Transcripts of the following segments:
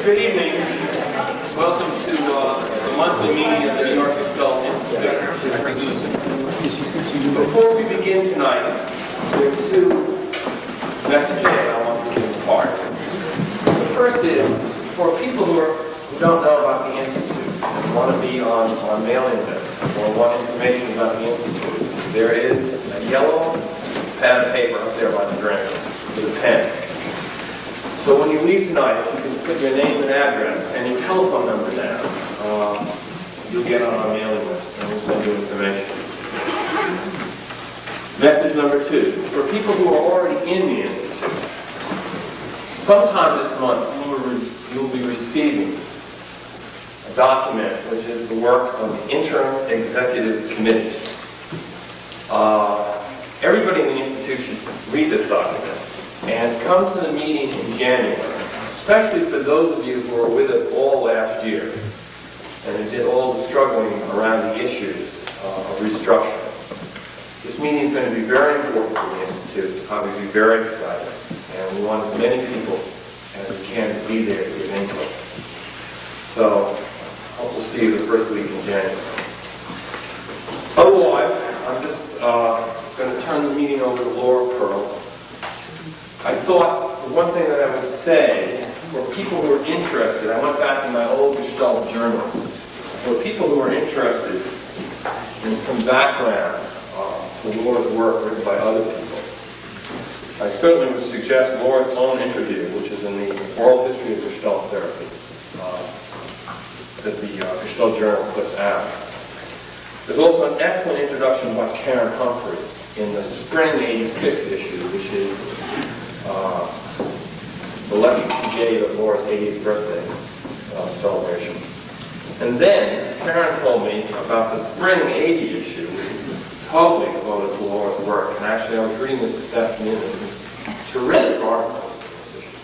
Good evening. Welcome to the monthly meeting of the New York Gestalt Institute. Before we begin tonight, there are two messages that I want to impart. The first is, for people who don't know about the Institute and want to be on mailing lists or want information about the Institute, there is a yellow pad of paper up there by the drain with a pen. So when you leave tonight, you can put your name and address and your telephone number down. You'll get on our mailing list and we'll send you information. Message number two, for people who are already in the Institute, sometime this month you will be receiving a document which is the work of the Interim Executive Committee. Everybody in the Institute should read this document and come to the meeting in January, especially for those of you who were with us all last year and who did all the struggling around the issues of restructuring. This meeting is going to be very important for the Institute. I'll probably be very excited, and we want as many people as we can to be there to give input. So, hope we'll see you the first week in January. Otherwise, I'm just going to turn the meeting over to Laura Perls. I thought the one thing that I would say, for people who are interested, I went back in my old Gestalt journals. For people who are interested in some background to Laura's work written by other people, I certainly would suggest Laura's own interview, which is in the Oral History of Gestalt Therapy, that the Gestalt Journal puts out. There's also an excellent introduction by Karen Humphrey in the Spring '86 issue, which is the lecture she gave at Laura's 80th birthday celebration. And then Karen told me about the Spring '80 issue, which is totally devoted to Laura's work. And actually, I was reading this afternoon. There's some terrific articles in this issue.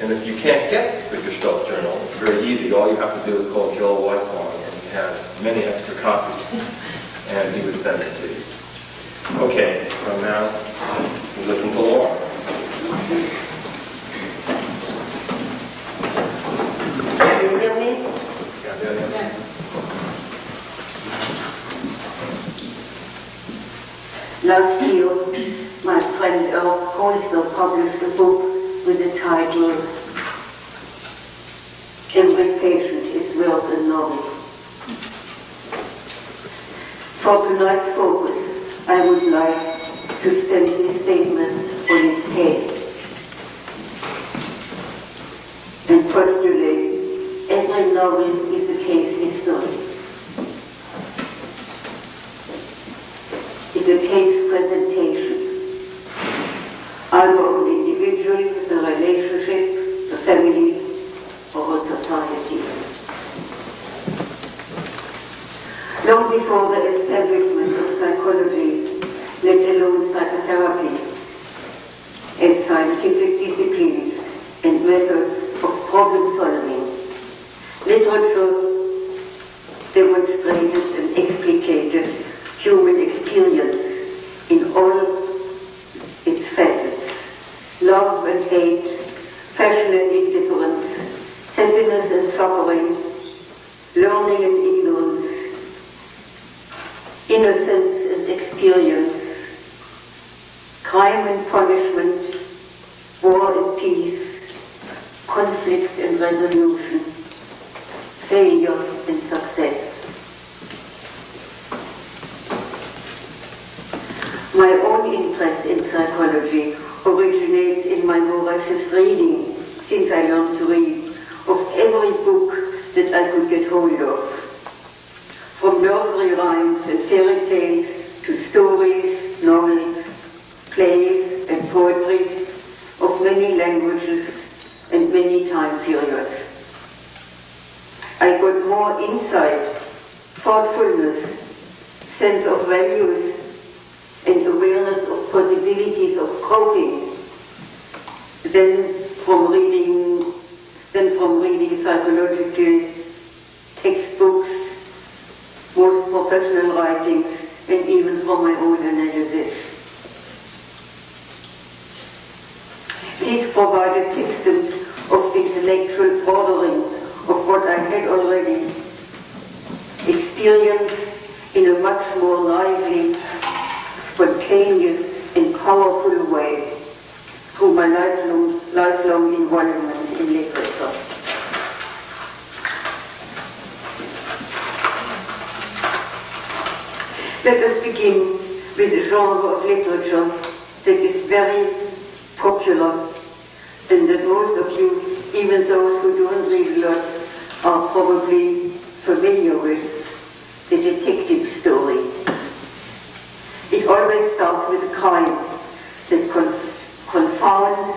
And if you can't get the Gestalt Journal, it's very easy. All you have to do is call Joel Weissong, and he has many extra copies, and he would send it to you. Okay, so now we'll listen to Laura. Can you hear me? Yes. Last year, my friend also published a book with the title "Every Patient is Worth a Novel." For tonight's focus, I would like to stand this statement on its head and postulate every novel is a case history, is a case presentation, either of an individual, a relationship, a family, or a society. Long before the establishment of psychology, let alone psychotherapy, as scientific disciplines and methods of problem solving, literature demonstrated and explicated human experience in all its facets: love and hate, passion and indifference, happiness and suffering, learning and ignorance, innocence and experience, crime and punishment, war and peace, conflict and resolution, failure and success. My own interest in psychology originates in my voracious reading, since I learned to read, of every book that I could get hold of. From nursery rhymes and fairy tales to stories, novels, plays and poetry of many languages and many time periods. I got more insight, thoughtfulness, sense of values, and awareness of possibilities of coping than from reading psychological textbooks, most professional writings, and even from my own analysis. These provided systems of intellectual broadening of what I had already experienced in a much more lively, spontaneous and powerful way through my lifelong involvement in literature. Let us begin with a genre of literature that is very popular and that most of you, even those who don't read a lot, are probably familiar with, the detective story. It always starts with a crime that confounds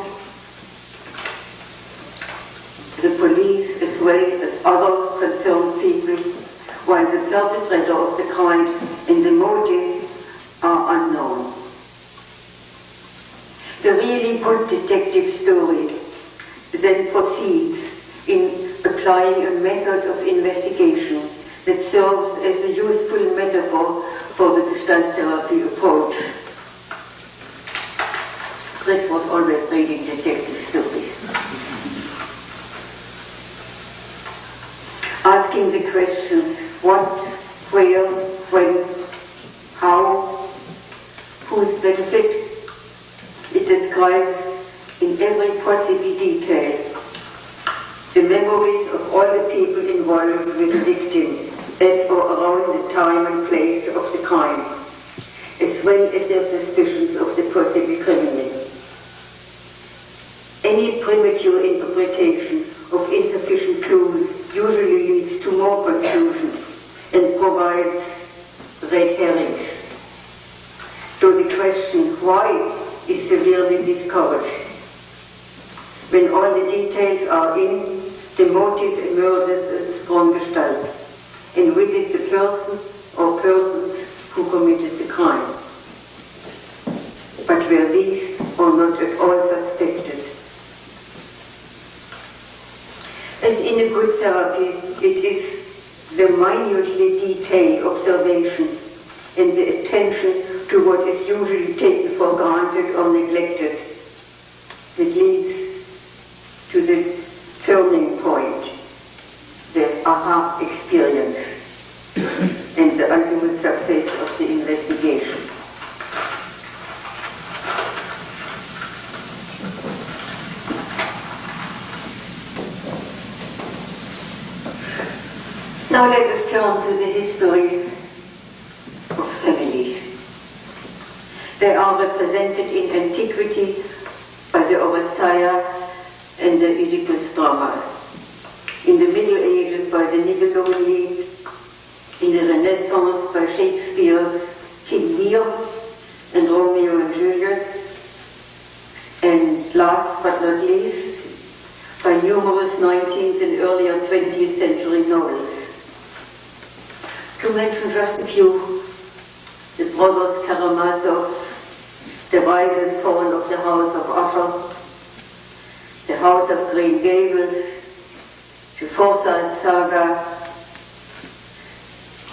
the police as well as other concerned people, while the perpetrator of the crime and the motive are unknown. The really good detective story then proceeds in applying a method of investigation that serves as a useful metaphor for the Gestalt therapy approach. Fritz was always reading detective stories. Asking the questions what, where, when, how, whose benefit. It describes in every possible detail the memories of all the people involved with the victim at or around the time and place of the crime, as well as their suspicions of the possible criminal. Any premature interpretation of insufficient clues usually leads to more confusion and provides red herrings. So the question, why, is severely discouraged. When all the details are in, the motive emerges as a strong gestalt, and with it the person or persons who committed the crime, but were least or not at all suspected. As in a good therapy, it is the minutely detailed observation and the attention to what is usually taken for granted or neglected that leads to the turning point, the aha experience, and the ultimate success of the investigation. Now let us turn to the history of families. They are represented in antiquity by the Oresteia and the Oedipus dramas, in the Middle Ages by the Nibelungen, in the Renaissance by Shakespeare's King Lear and Romeo and Juliet, and last but not least by numerous 19th and earlier 20th century novels. To mention just a few, the brothers Karamazov, The Rise and Fall of the House of Usher, The House of Green Gables, The Forsyth Saga,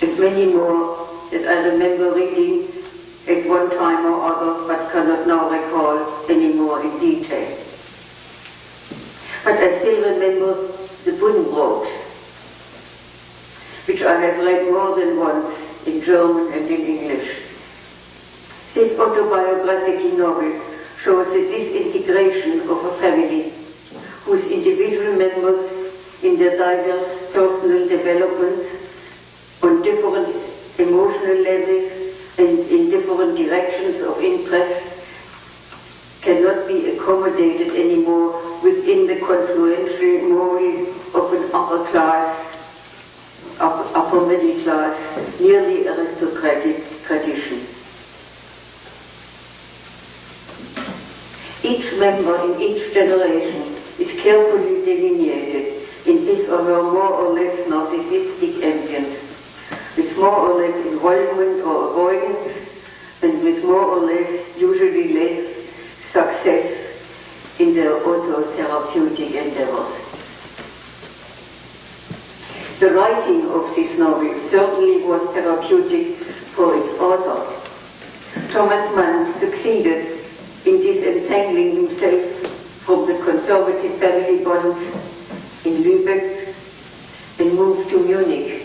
and many more that I remember reading at one time or other, but cannot now recall any more in detail. But I still remember the Buddenbrooks, which I have read more than once in German and in English. This autobiographical novel shows the disintegration of a family whose individual members in their diverse personal developments on different emotional levels and in different directions of interest cannot be accommodated anymore within the confluential mold of an upper middle class, nearly aristocratic tradition. Each member in each generation is carefully delineated in his or her more or less narcissistic ambience, with more or less involvement or avoidance, and with more or less, usually less, success in their autotherapeutic endeavors. The writing of this novel certainly was therapeutic for its author. Thomas Mann succeeded in disentangling himself from the conservative family bonds in Lübeck and moved to Munich,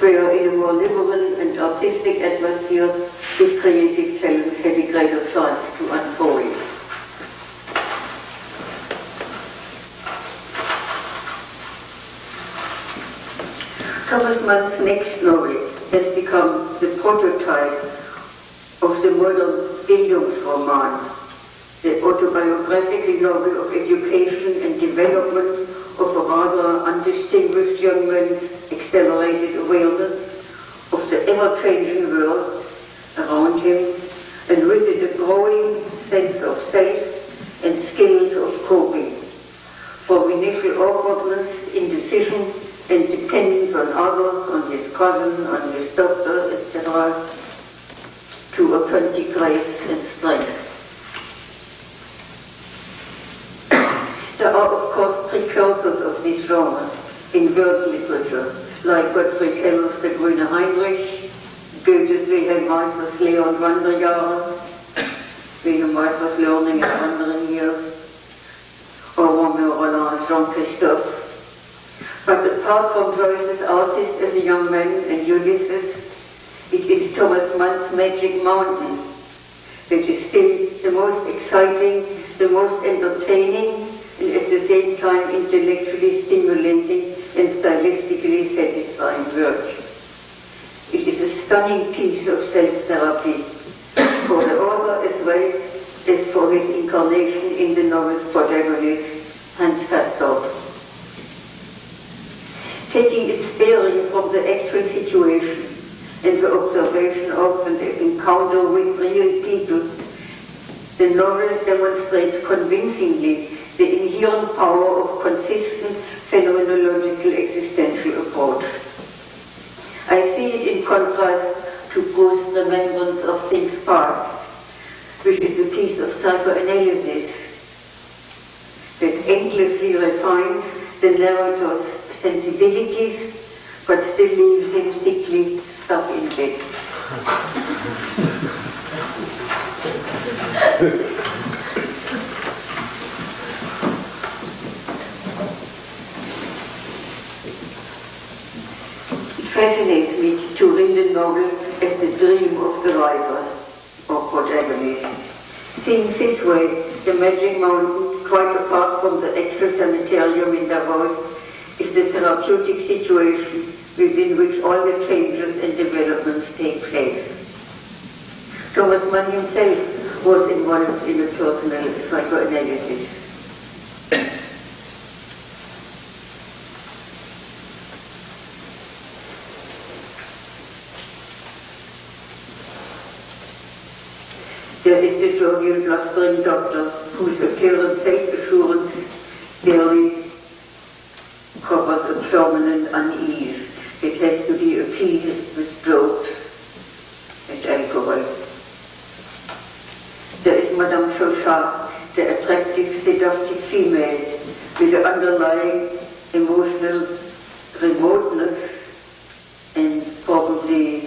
where in a more liberal and artistic atmosphere his creative talents had a greater chance to unfold. Thomas Mann's next novel has become the prototype of the modern Bildungsroman, the autobiographical novel of education and development of a rather undistinguished young man's accelerated awareness of the ever-changing world around him, and with it a growing sense of self and skills of coping, from initial awkwardness, indecision, and dependence on others, on his cousin, on his doctor, etc., to authentic grace and strength. There are, of course, precursors of this genre in world literature, like Gottfried Keller's Der grüne Heinrich, Goethe's Wilhelm Meisters Lehre und Wanderjahre, Wilhelm Meisters Learning and Wandering Years, or Romain Rolland's Jean-Christophe. But apart from Joyce's artist as a young man and Ulysses, it is Thomas Mann's Magic Mountain that is still the most exciting, the most entertaining, and at the same time intellectually stimulating and stylistically satisfying work. It is a stunning piece of self-therapy for the author as well as for his incarnation in the novel's protagonist, Hans Castorp. Taking its bearing from the actual situation and the observation of and the encounter with real people, the novel demonstrates convincingly the inherent power of consistent phenomenological existential approach. I see it in contrast to Proust's Remembrance of Things Past, which is a piece of psychoanalysis that endlessly refines the narrator's sensibilities, but still leaves him sickly stuck in bed. It fascinates me to read the novels as the dream of the writer or protagonist. Seen this way, the Magic Mountain, quite apart from the actual sanitarium in Davos, is the therapeutic situation within which all the changes and developments take place. Thomas Mann himself was involved in a personal psychoanalysis. There is the jovial, blustering doctor whose apparent self-assurance barely covers a permanent unease that has to be appeased with jokes and alcohol. There is Madame Chauchat, the attractive, seductive female with the underlying emotional remoteness and probably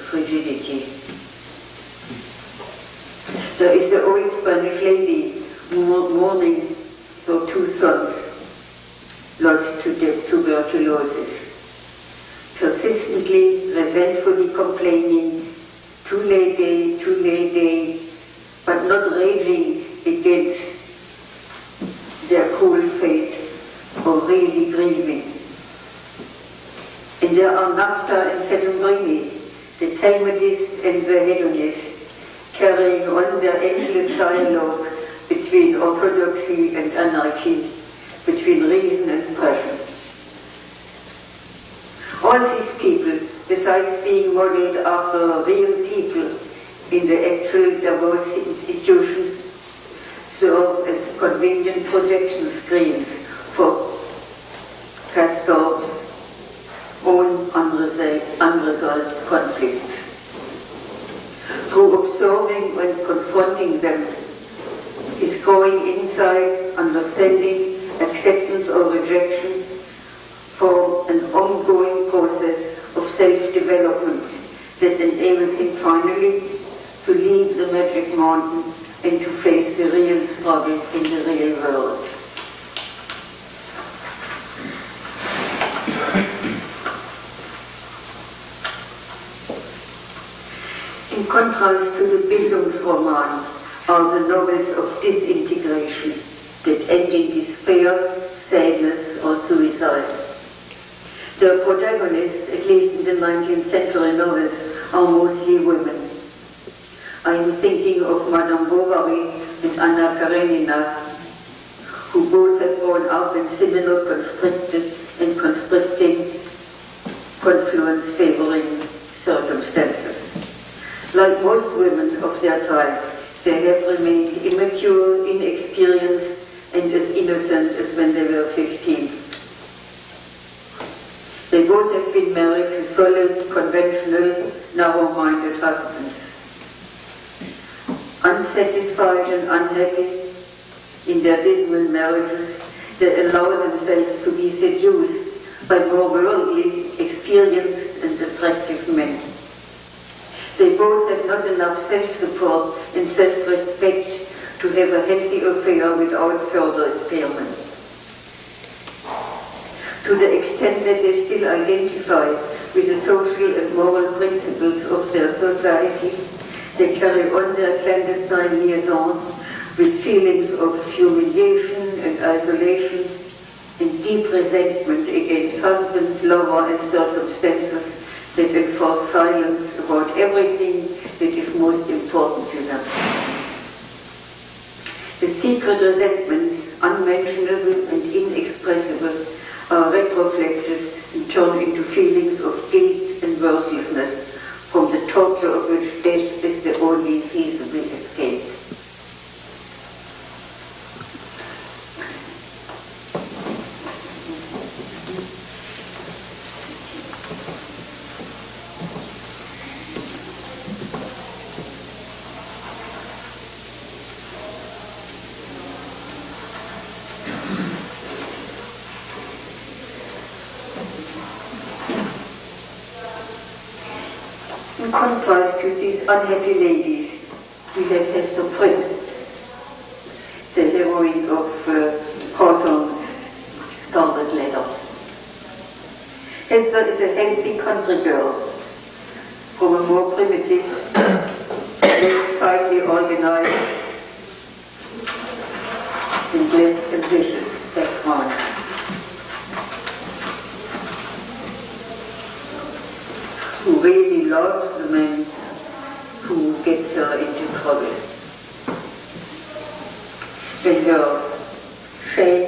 frigidity. There is the old Spanish lady mourning her two sons lost to tuberculosis, persistently, resentfully complaining, too late day, but not raging against their cruel fate or really grieving. And there are Nafta and Settembrini, the Talmudists and the hedonists, carrying on their endless dialogue between orthodoxy and anarchy, between reason and passion. All these people, besides being modeled after real people in the actual Davos institution, serve as convenient projection screens for Castorp's own unresolved conflicts. Through observing and confronting them, his growing insight, understanding, acceptance or rejection form an ongoing process of self-development that enables him finally to leave the Magic Mountain and to face the real struggle in the real world. In contrast to the Bildungsroman are the novels of disintegration that end in despair, sadness or suicide. The protagonists, at least in the 19th century novels, are mostly women. I am thinking of Madame Bovary and Anna Karenina, who both have grown up in similar constricted and constricting, confluence favoring circumstances. Like most women of their time, they have remained immature, inexperienced, and as innocent as when they were 15. They both have been married to solid, conventional, narrow-minded husbands. Unsatisfied and unhappy in their dismal marriages, they allow themselves to be seduced by more worldly, experienced, and attractive men. They both have not enough self-support and self-respect to have a healthy affair without further impairment. To the extent that they still identify with the social and moral principles of their society, they carry on their clandestine liaisons with feelings of humiliation and isolation and deep resentment against husband, lover, and circumstances that enforce silence about everything that is most important to them. The secret resentments, unmentionable and inexpressible, are retroflected and turned into feelings of guilt and worthlessness, from the torture of which death is the only feasible escape. In contrast to these unhappy ladies, we have Hester Prynne, the heroine of Hawthorne's Scarlet Letter. Hester is a healthy country girl from a more primitive, less tightly organized, and less ambitious background. Who really loves the man who gets her into trouble. When her shame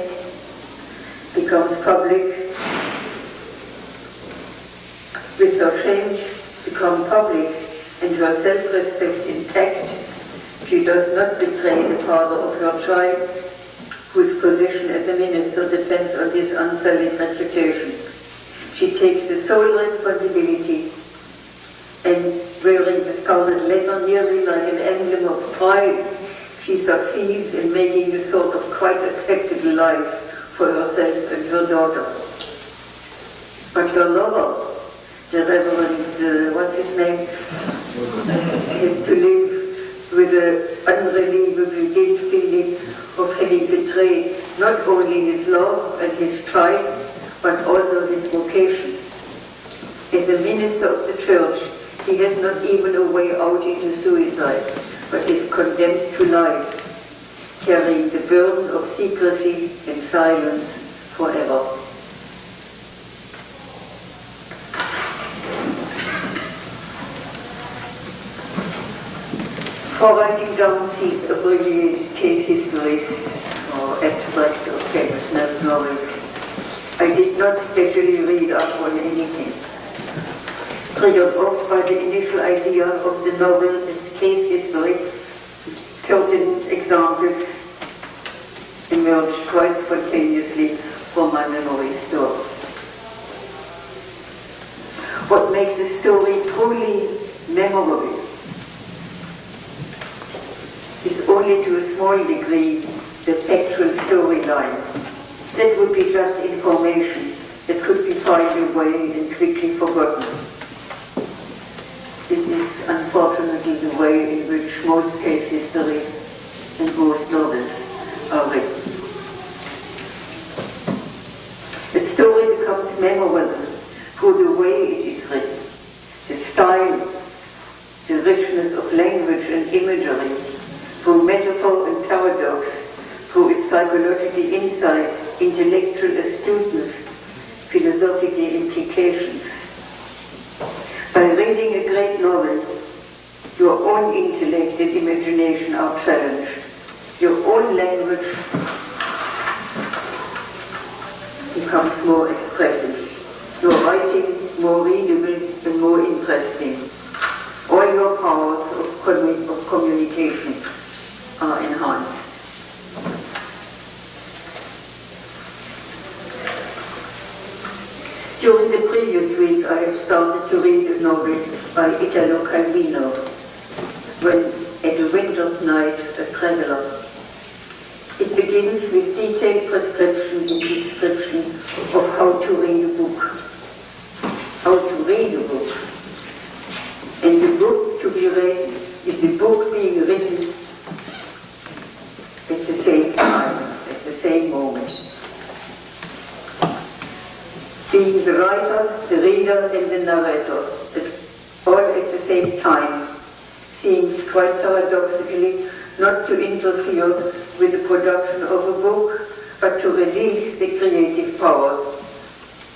becomes public, with her shame become public and her self-respect intact, she does not betray the father of her child, whose position as a minister depends on his unsullied reputation. She takes the sole responsibility, and wearing the Scarlet Letter nearly like an emblem of pride, she succeeds in making a sort of quite acceptable life for herself and her daughter. But her lover, the Reverend, what's his name, has to live with an unrelievable guilt feeling of having betrayed not only his love and his tribe, but also his vocation. As a minister of the church, he has not even a way out into suicide, but is condemned to life, carrying the burden of secrecy and silence forever. For writing down these abbreviated case histories or abstracts of famous novels, I did not specially read up on anything. Triggered off by the initial idea of the novel as case history, pertinent examples emerged quite spontaneously from my memory store. What makes a story truly memorable is only to a small degree the factual storyline. That would be just information that could be filed away and quickly forgotten. This is unfortunately the way in which most case histories and most novels are written. A story becomes memorable through the way it is written, the style, the richness of language and imagery, through metaphor and paradox, through its psychological insight, intellectual astuteness, philosophical implications. By reading a great novel, your own intellect and imagination are challenged. Your own language becomes more expressive. Your writing more readable and more interesting. All your powers of communication are enhanced. During the previous week, I have started to read a novel by Italo Calvino, When at a Winter's Night, a Traveler. It begins with detailed prescription and description of how to read a book. How to read a book. And the book to be read is the book being written at the same time, at the same moment. Being the writer, the reader, and the narrator, all at the same time, seems quite paradoxically not to interfere with the production of a book, but to release the creative powers.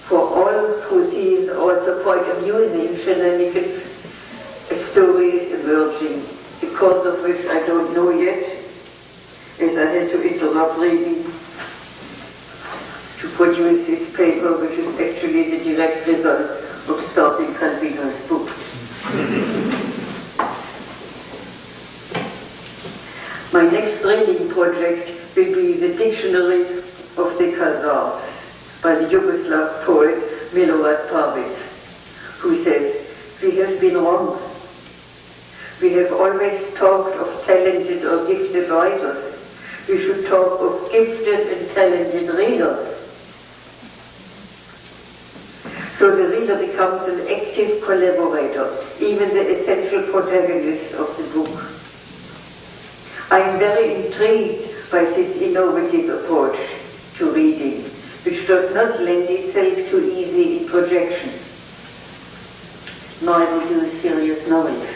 For all through these also quite amusing shenanigans, a story is emerging, the cause of which I don't know yet, as I had to interrupt reading to produce this paper, which is actually the direct result of starting Calvino's book. My next reading project will be the Dictionary of the Khazars by the Yugoslav poet Milorad Pavis, who says, "We have been wrong. We have always talked of talented or gifted writers. We should talk of gifted and talented readers." So the reader becomes an active collaborator, even the essential protagonist of the book. I am very intrigued by this innovative approach to reading, which does not lend itself to easy projection. Neither do serious novels.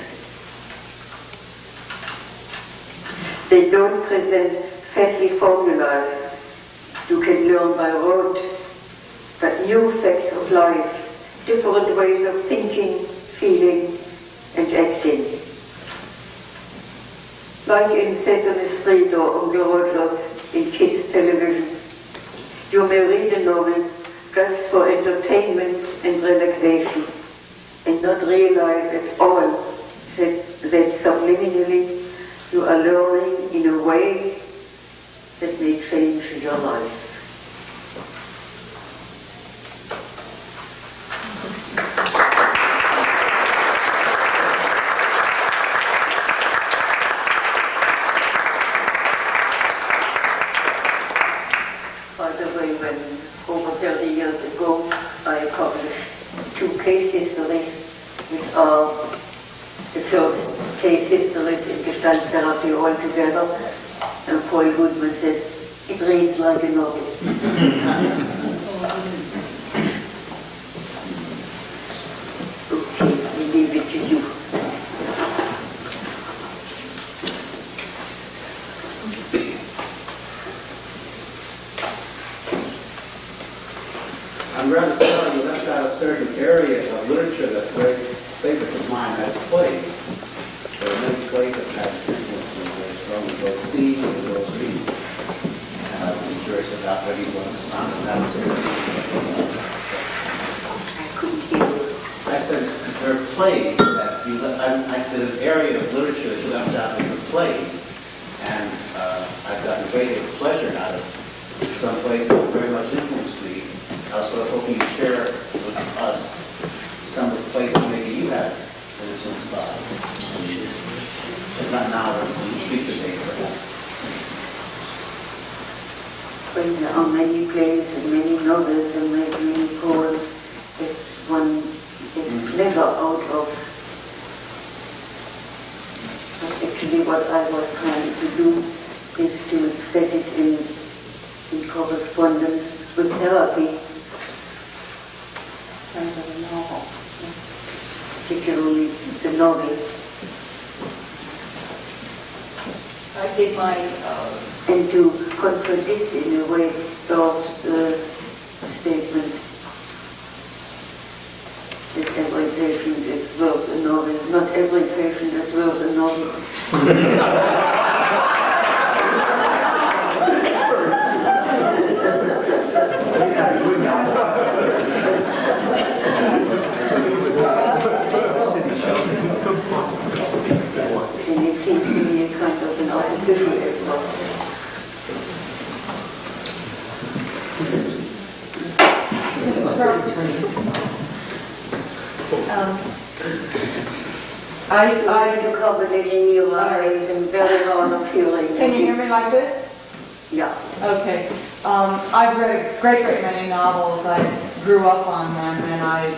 They don't present facile formulas you can learn by rote, but new facts of life, different ways of thinking, feeling, and acting. Like in Sesame Street or Uncle Rogers in kids' television, you may read a novel just for entertainment and relaxation and not realize at all that subliminally you are learning in a way that may change your life. By the way, when over 30 years ago I published 2 case histories, which are the first case histories in Gestalt therapy altogether, and Paul Goodman said, "It reads like a novel." Okay, I leave it to you. I'm rather sorry you left out a certain area of literature that's very favorite of mine, that's plays. There are many plays that have influences very strongly, both seeing and both reading. And I've been curious about whether you want to respond to that. I couldn't hear you. I said there are plays that you left, I did an area of literature that you left out in the plays, and I've gotten great pleasure out of some plays that very much influenced me. I was sort of hoping you'd share with us some of the plays that maybe you have influenced by. If not now, but some future days perhaps. Well, there are many plays and many novels and many poems that one gets pleasure out of. That's actually what I was trying to do is to set it in correspondence with therapy. Kind of a novel, particularly the novel. I did my And to contradict in a way Perls' statement that every patient is worth a novel. Not every patient is worth a novel. And it seems to me a kind of an artificial effort. Mrs. Perls. I to accommodate in your eyes and very hard of hearing. Can you hear me like this? Yeah. Okay. I've read a great many novels. I grew up on them, and I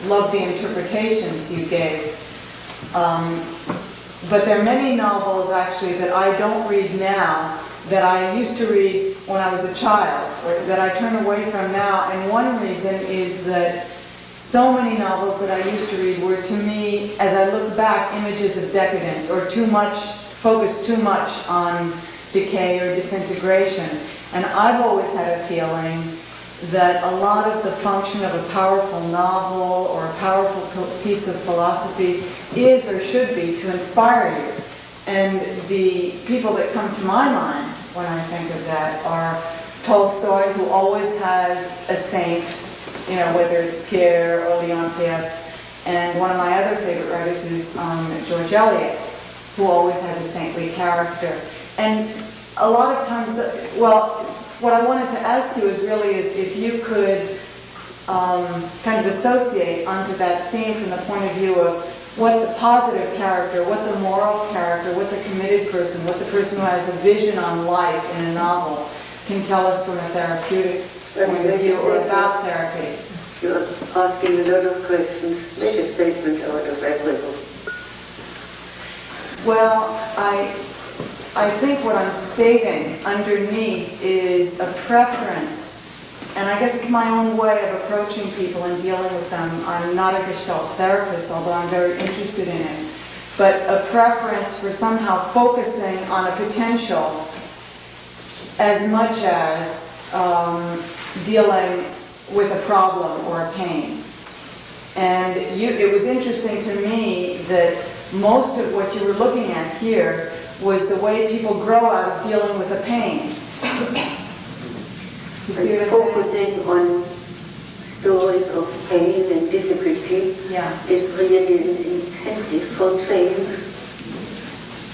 love the interpretations you gave. But there are many novels, actually, that I don't read now that I used to read when I was a child, or that I turn away from now. And one reason is that so many novels that I used to read were, to me, as I look back, images of decadence, or focused too much on decay or disintegration. And I've always had a feeling that a lot of the function of a powerful novel or a powerful piece of philosophy is or should be to inspire you. And the people that come to my mind when I think of that are Tolstoy, who always has a saint, whether it's Pierre or Leontiev, and one of my other favorite writers is George Eliot, who always has a saintly character. And a lot of times, what I wanted to ask you is if you could kind of associate onto that theme from the point of view of what the positive character, what the moral character, what the committed person, what the person who has a vision on life in a novel can tell us from a therapeutic point of view or about therapy. You're asking a lot of questions. Make a statement out of everything. Well, I think what I'm stating underneath is a preference, and I guess it's my own way of approaching people and dealing with them. I'm not a Gestalt therapist, although I'm very interested in it, but a preference for somehow focusing on a potential as much as dealing with a problem or a pain. And it was interesting to me that most of what you were looking at here was the way people grow out of dealing with a pain. You see what I'm saying? Focusing on stories of pain and difficulty is really an incentive for change.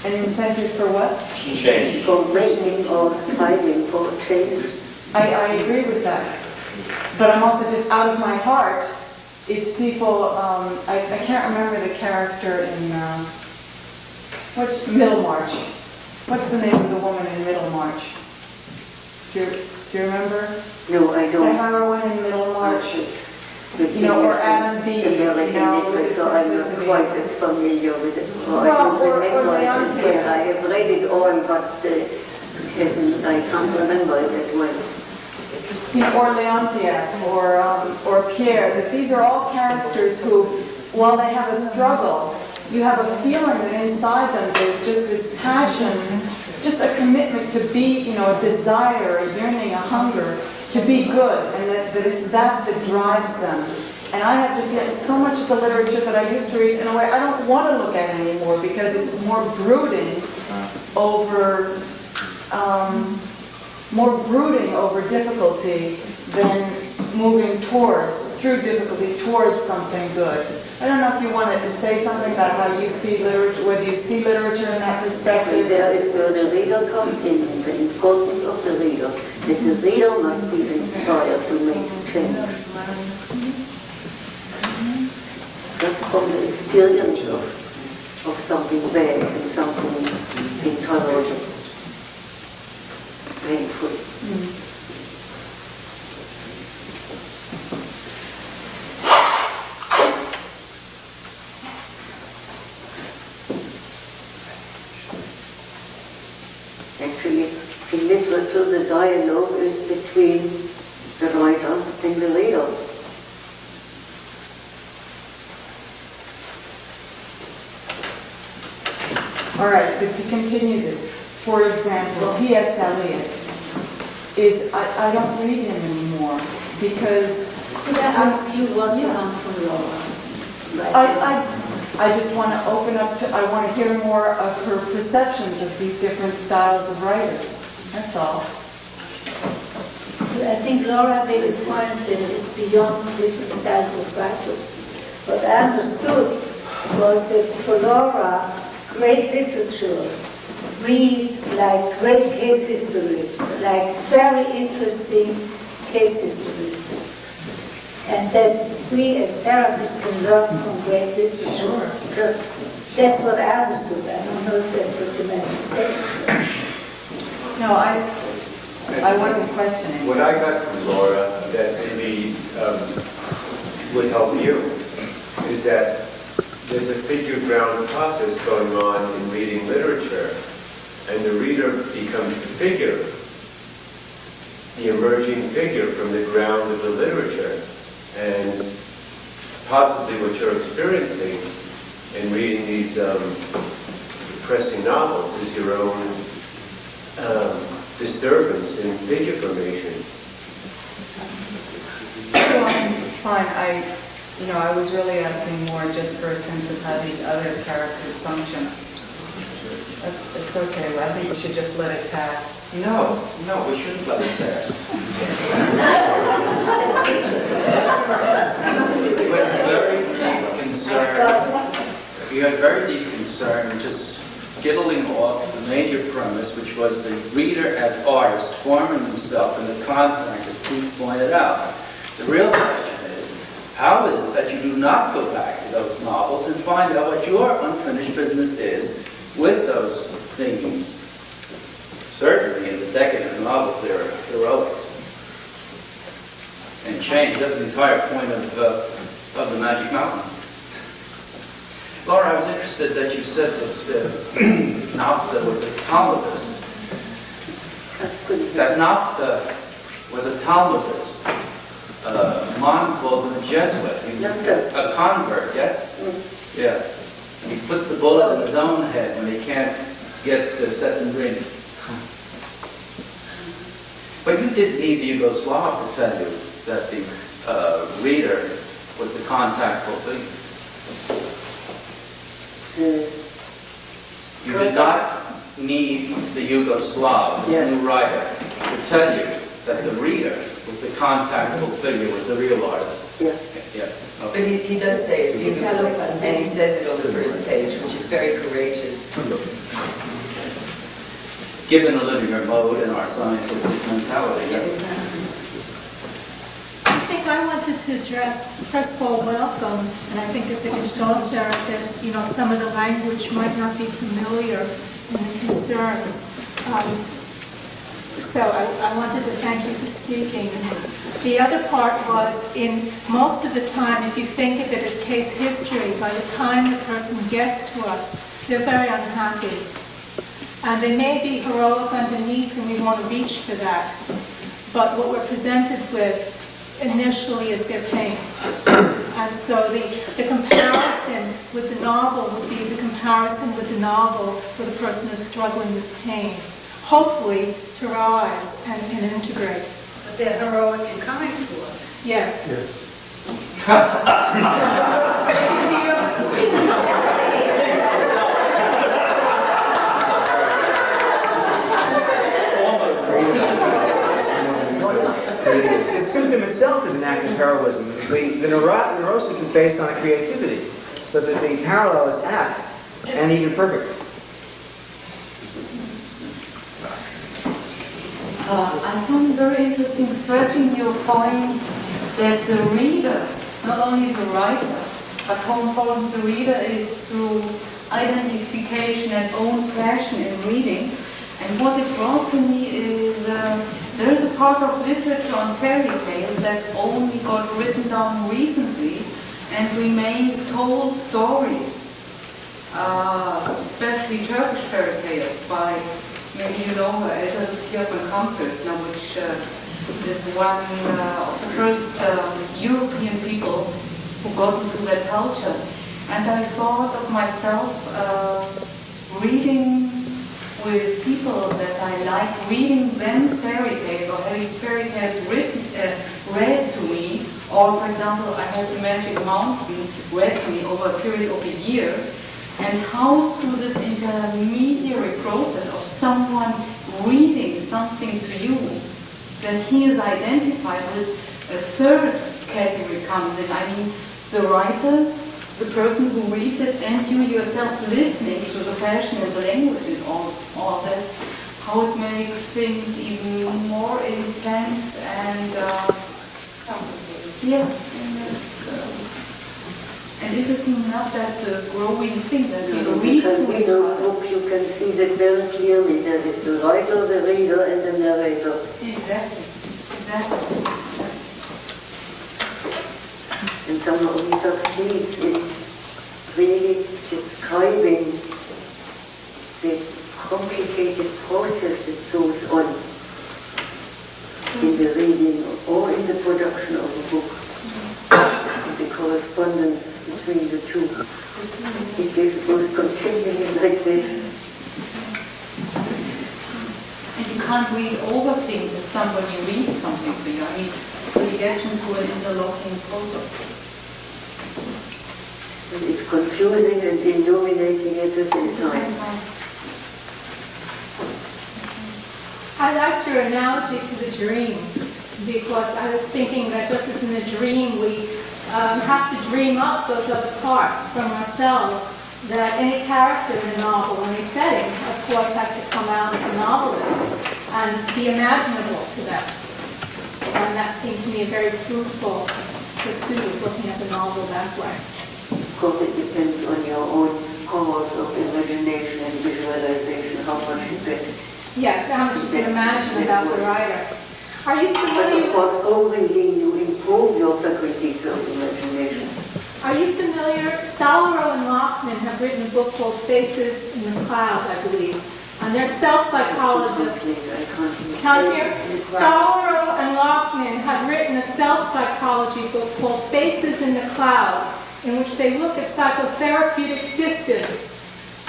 An incentive for what? Change. For making or striving for change. I agree with that. But I'm also just out of my heart. It's people, I can't remember the character in what's Middlemarch. What's the name of the woman in Middlemarch? Do you remember? No, I don't. The heroine in Middlemarch. Or Adam B. American literature, so I'm not quite as familiar with it. I don't remember it as well. I have read it all, but I can't remember it that well. Or Leontiev, or Pierre, that these are all characters who, while they have a struggle, you have a feeling that inside them there's just this passion, just a commitment to be, a desire, a yearning, a hunger to be good, and that it's that drives them. And I have to feel so much of the literature that I used to read, in a way, I don't want to look at it anymore because it's more brooding over difficulty than moving through difficulty towards something good. I don't know if you wanted to say something about how you see literature, whether you see literature in that perspective. There is where the reader comes in, the importance of the reader, that the reader must be inspired to make change. Just from the experience of something bad and something intolerable, painful. Actually, dialogue is between the writer and the reader. All right, but to continue this, for example, T.S. Eliot is, I don't read him anymore because Could I ask you what you want from Laura? I just want to open up to, I want to hear more of her perceptions of these different styles of writers. That's all. I think Laura made a point that is beyond different styles of writers. What I understood was that for Laura, great literature reads like great case histories, like very interesting case histories. And that we as therapists can learn from great literature. Sure. That's what I understood. I don't know if that's what you meant to say. No, I wasn't questioning. What I got from Laura that maybe would help you is that there's a figure ground process going on in reading literature, and the reader becomes the figure, the emerging figure from the ground of the literature. And possibly what you're experiencing in reading these depressing novels is your own disturbance in figure formation. Fine, I was really asking more just for a sense of how these other characters function. It's okay, I think we should just let it pass. No, we shouldn't let it pass. You had very deep concern. You had very deep concern in just skittling off the major premise, which was the reader as artist forming himself in the context, as Steve pointed out. The real question is, how is it that you do not go back to those novels and find out what your unfinished business is with those themes? Certainly in the decadent novels there are heroics and change. That was the entire point of the Magic Mountain. Laura, I was interested that you said that Nafta was a Talmudist. That Nafta was a Talmudist. Mon calls him a Jesuit. He was a convert, yes? Yeah. He puts the bullet in his own head when he can't get set and green. But you didn't need the Yugoslav to tell you that the reader was the contactful thing. You did not need the Yugoslav, the new writer, to tell you that the reader was the contactful figure, was the real artist. Yeah. But he does say it beautifully, and he says it on the first page, which is very courageous. Given a linear mode in our scientific mentality. Yeah. I think I wanted to address, first of all, welcome, and I think as a Gestalt therapist, some of the language might not be familiar in the concerns. So I wanted to thank you for speaking. The other part was, in most of the time, if you think of it as case history, by the time the person gets to us, they're very unhappy. And they may be heroic underneath, and we want to reach for that. But what we're presented with initially is their pain. And so the comparison with the novel would be the comparison with the novel where the person is struggling with pain. Hopefully to rise and integrate. But they're heroic in coming to us. Yes. The symptom itself is an act of heroism. The neurosis is based on a creativity, so that the parallel is apt and even perfect. I found it very interesting stressing your point that the reader, not only the writer, but how important the reader is through identification and own passion in reading. And what it brought to me is there is a part of literature on fairy tales that only got written down recently and remain told stories, especially Turkish fairy tales by maybe you know her, Elsa Sophia von Kampeltner, which is one of the first European people who got into that culture. And I thought of myself reading with people that I like, reading them fairy tales or having fairy tales read to me. Or, for example, I had the Magic Mountain read to me over a period of a year. And how through this intermediary process of someone reading something to you, that he is identified with, a third category comes in. I mean, the writer, the person who reads it, and you yourself listening to the fashion and the language and all that, how it makes things even more intense and yeah. And interesting enough, that's a growing thing that we read to each other. Book, you can see that very clearly. There is the writer, the reader, and the narrator. Exactly. Exactly. And somehow he succeeds in really describing the complicated process that goes on in the reading or in the production of a book, and the correspondences between the two. It goes continually like this. And you can't read over things if somebody reads something to you. I mean, you get into an interlocking process. And it's confusing and illuminating at the same time. I liked your analogy to the dream, because I was thinking that just as in a dream we have to dream up those other parts from ourselves, that any character in a novel, any setting, of course, has to come out of the novelist and be imaginable to them. And that seemed to me a very fruitful pursuit of looking at the novel that way. Of course, it depends on your own powers of imagination and visualization, how much you get. Yes, how much you can imagine about the writer. Are you But familiar of course, overreading, you improve your faculties of imagination. Are you familiar? Stallero and Lockman have written a book called Faces in the Cloud, I believe. And they're self-psychologists. Count here. Stallero and Lockman have written a self-psychology book called Faces in the Cloud, in which they look at psychotherapeutic systems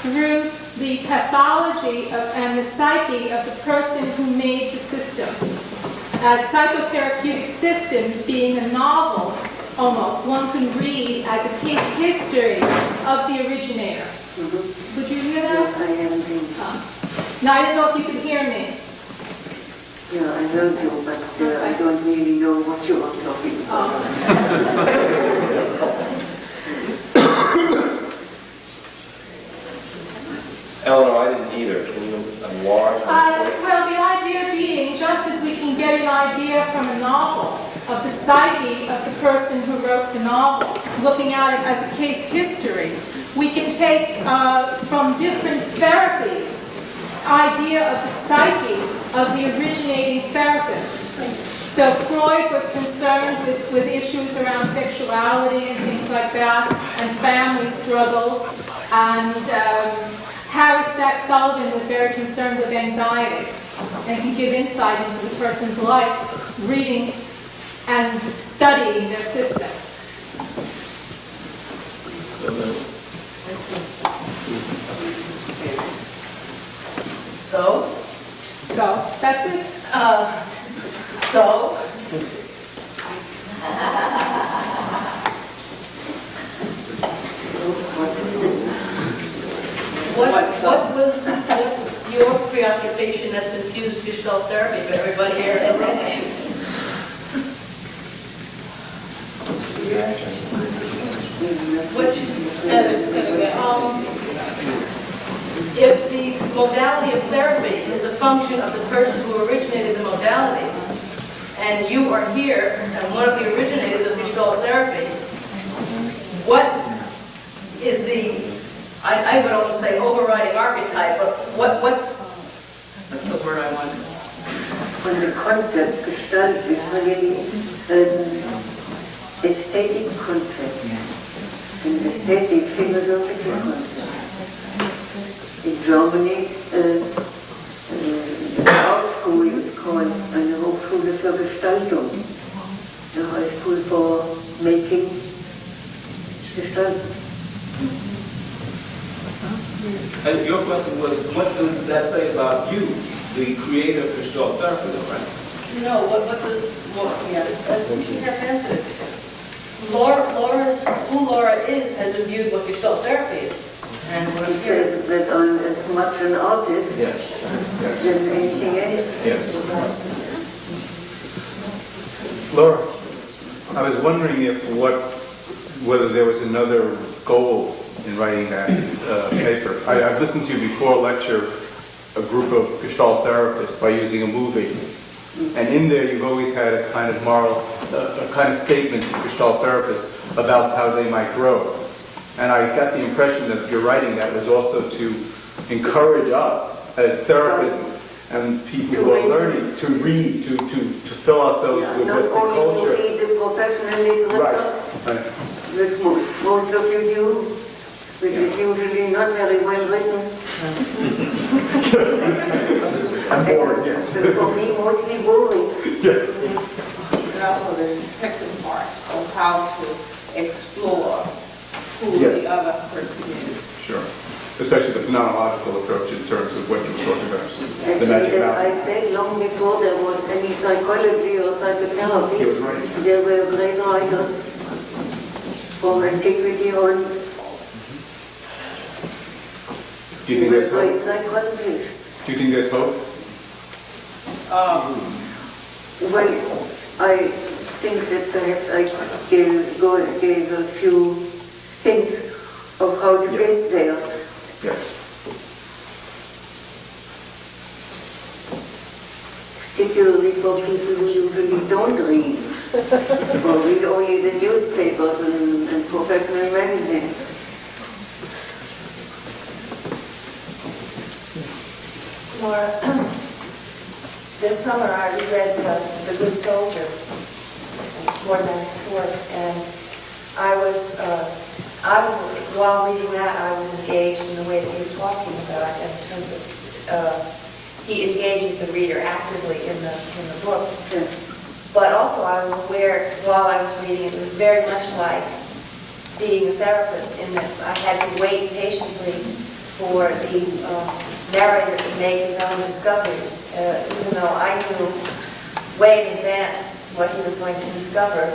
through the pathology and the psyche of the person who made the system. As psychotherapeutic systems being a novel, almost, one can read as a case history of the originator. Mm-hmm. Would you hear that? I am thinking. Now, I didn't know if you could hear me. Yeah, I heard you, but I don't really know what you are talking about. Eleanor, I didn't either. Can you enlarge? Well, the idea being, just as we can get an idea from a novel of the psyche of the person who wrote the novel, looking at it as a case history, we can take from different therapies idea of the psyche of the originating therapist. So Freud was concerned with issues around sexuality and things like that, and family struggles, and Harry Stack Sullivan was very concerned with anxiety, and can give insight into the person's life, reading and studying their system. So? So, that's it. So? What's your preoccupation that's infused Gestalt therapy for everybody here in the room? If the modality of therapy is a function of the person who originated the modality, and you are here and one of the originators of Gestalt therapy, what is the, I would almost say overriding archetype, but what's the word I want? When the concept Gestalt is really an aesthetic concept, an aesthetic philosophical concept. In Germany, Gestaltung, the high school for making Gestaltung. And your question was, what does that say about you, the creator of Gestalt therapy, though, right? No, what does Laura, yeah, she has answered it. Who Laura is has viewed what Gestalt therapy is. And what I'm It hearing says that I'm as much an artist Yes. than anything else. Yes. Laura, I was wondering whether there was another goal in writing that paper. I've listened to you before lecture a group of Gestalt therapists by using a movie. And in there you've always had a kind of moral, a kind of statement to Gestalt therapists about how they might grow. And I got the impression that your writing that was also to encourage us as therapists and people who are learning to read, to fill ourselves with Not Western only culture. to read the professional literature, Right. which most of you do, which is usually not very well written. I'm bored, yes. So for me, mostly boring. Yes. And also the texting part of how to explore who Yes. the other person is. Sure. Especially the phenomenological approach in terms of what you were talking about. The Actually, magic as I mountain. said, long before there was any psychology or psychotherapy, He was right. there were great writers from antiquity on. Do you think Were there's great hope? psychologists. Do you think there's hope? Well, I think that perhaps I gave a few hints of how to get there. Yes. Particularly for people who usually don't read, or read only the newspapers and professional magazines. Laura, this summer I read The Good Soldier, more than its work, and while reading that, I was engaged in the way that you're talking about, in terms of he engages the reader actively in the book. But also I was aware, while I was reading it, was very much like being a therapist, in that I had to wait patiently for the narrator to make his own discoveries, even though I knew way in advance what he was going to discover.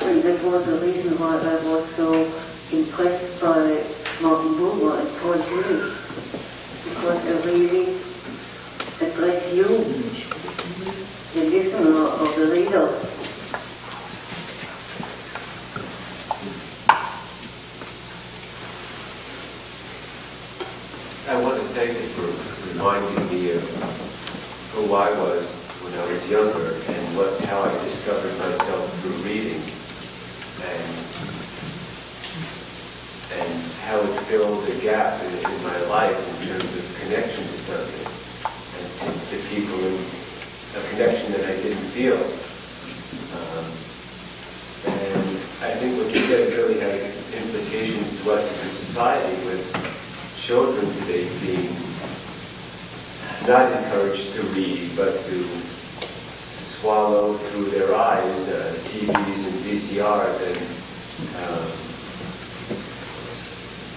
And that was the reason why I was so impressed by Martin Buber and Paul Gilly, because they really address you, the listener or the reader. I want to thank you for reminding me of who I was when I was younger and how I discovered myself through reading, and how it filled a gap in my life in terms of connection to something, and to people, in a connection that I didn't feel. And I think what you said really has implications to us as a society, with children today being not encouraged to read, but to swallow through their eyes TVs and VCRs,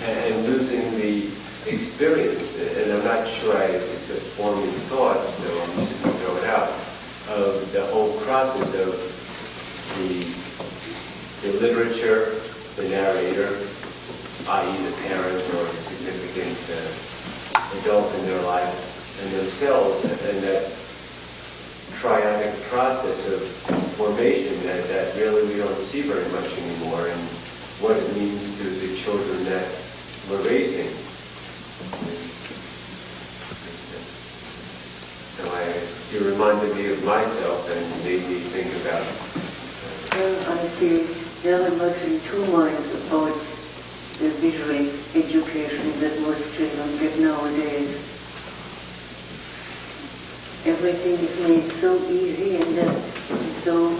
and losing the experience. And I'm not sure it's a forming thought, so I'm just going to throw it out, of the whole process of the literature, the narrator, i.e. the parent or a significant adult in their life, and themselves, and that triadic process of formation that really we don't see very much anymore, and what it means to the children that we're raising. So you reminded me of myself and made me think about Well, I feel very much in two minds about the visual education that most children get nowadays. Everything is made so easy and so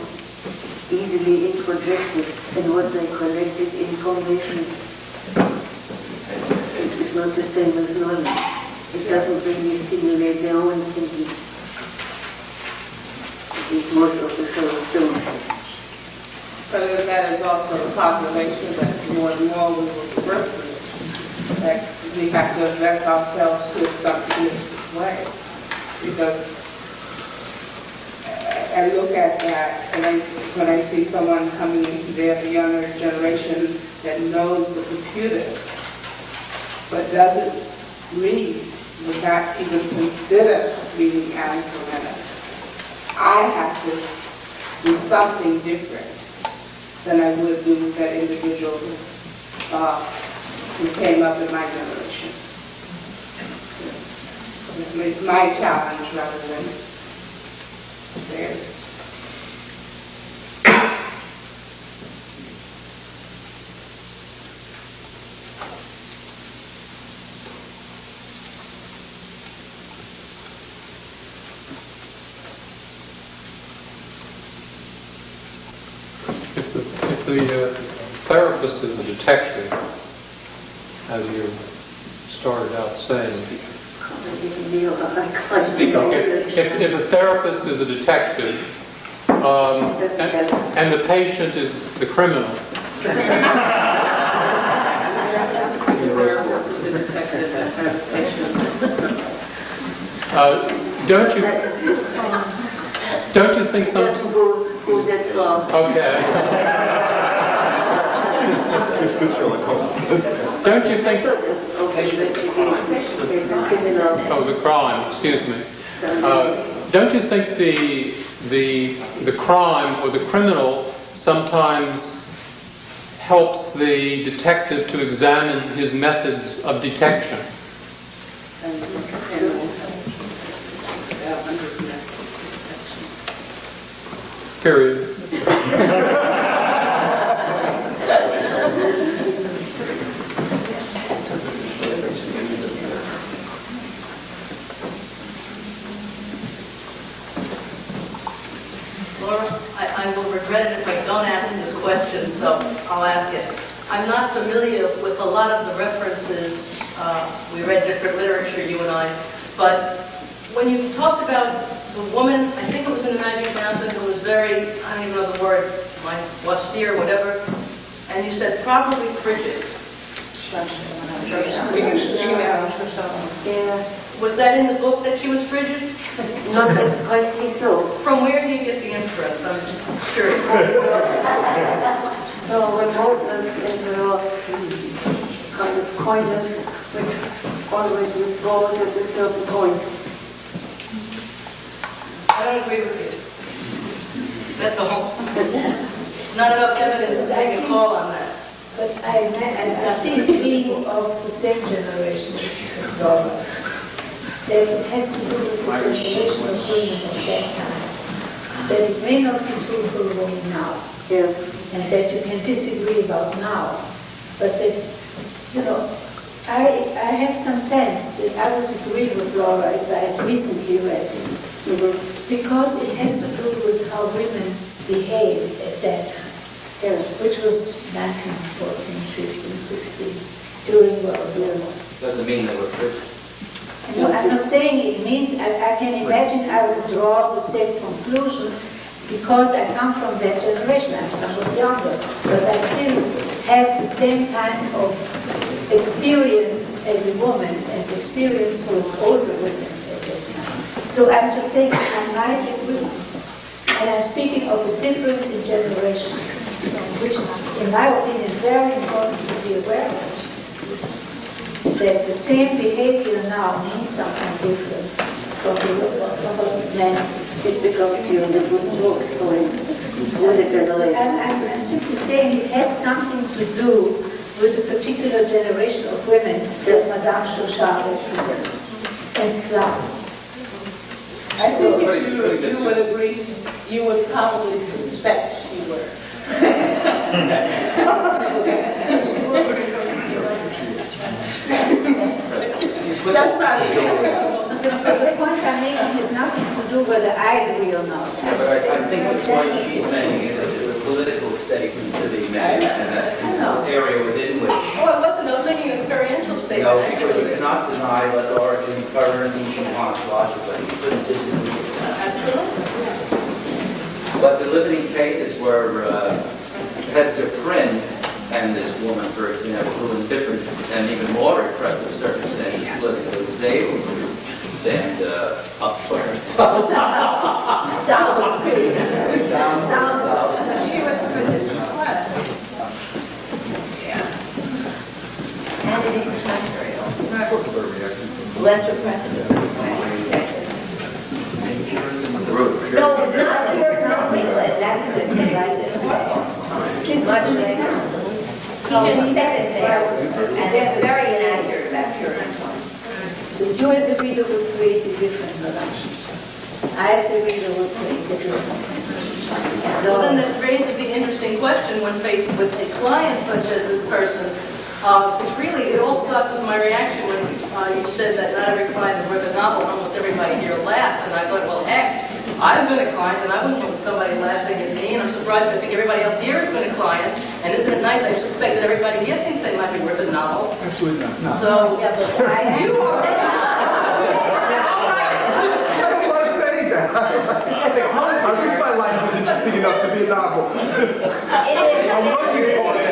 easily introjected, and what they collect is information. It is not the same as knowledge. It doesn't really stimulate their own thinking. At least most of the fellows don't. But that is also the population that more and more we will work with. That we have to invest ourselves to it some significant way. Because I look at that and when I see someone coming into the younger generation that knows the computer but doesn't read, would not even consider reading Anne Karenina, I have to do something different than I would do with that individual who came up in my generation. It's my challenge rather than theirs. If the therapist is a detective, as you started out saying, if a therapist is a detective, and the patient is the criminal, don't you think some? Okay. Don't you think? Oh, the crime. Excuse me. Don't you think the crime or the criminal sometimes helps the detective to examine his methods of detection? Period. I will regret it if I don't ask this question, so I'll ask it. I'm not familiar with a lot of the references. We read different literature, you and I, but when you talked about the woman, I think it was in the Magic Mountain, who was very, I don't even know the word, austere, whatever, and you said probably frigid. Yeah. Was that in the book that she was frigid? Not expressly so. From where do you get the inference? I'm curious. So remoteness and kind of coyness, which always withdraws at a certain point. I don't agree with you. That's all. Not enough evidence to make a call on that. But I think being of the same generation as Laura, that it has to do with the generation of women at that time. That it may not be true for a woman now. Yeah. And that you can disagree about now. But that, you know, I have some sense that I would agree with Laura if I had recently read this. Mm-hmm. Because it has to do with how women behaved at that time. Yeah. Which was 1914, 15, 16, during World War I. Doesn't mean they were frigid. No, I'm not saying it means, I can imagine I would draw the same conclusion because I come from that generation. I'm somewhat younger, but I still have the same kind of experience as a woman and experience with older women at this time. So I'm just saying I might agree. And I'm speaking of the difference in generations, which is, in my opinion, very important to be aware of. That the same behavior now means something different from men. It becomes you in the good book, so I'm simply saying it has something to do with a particular generation of women that Madame Chauchat represents, and class. I think if you would agree, you would probably suspect she were. That's probably The point I'm making has nothing to do whether I agree or not. But I think the point she's making is that there's a political statement to be made, and that area within which... Oh, it wasn't. I was making an experiential statement. statement, No, because you actually. cannot deny what Laura can infer anything she wants logically. You couldn't disagree with that. Absolutely. But the limiting cases were Hester Prynne and this woman, for example, who in different and even more repressive circumstances politically was able to stand up for herself. That was good. She was a good district class. And a different time period also. Less repressive. No, it was not legal, and that's a mistake. This is much later. He just said it there, and it's very inaccurate about period of time. So you as a reader would create a different production. I as a reader would create a different. Well, then that raises the interesting question when faced with a client such as this person. It's really, it all starts with my reaction when you said that not every client has read the novel, and almost everybody here laughed, and I thought, well, heck, I've been a client, and I wouldn't want somebody laughing at me, and I'm surprised I think everybody else here has been a client, and isn't it nice? I suspect that everybody here thinks they might be worth a novel. Absolutely not. No. So, Yeah, but you are. I wish my life was interesting enough to be a novel. I'm looking for it.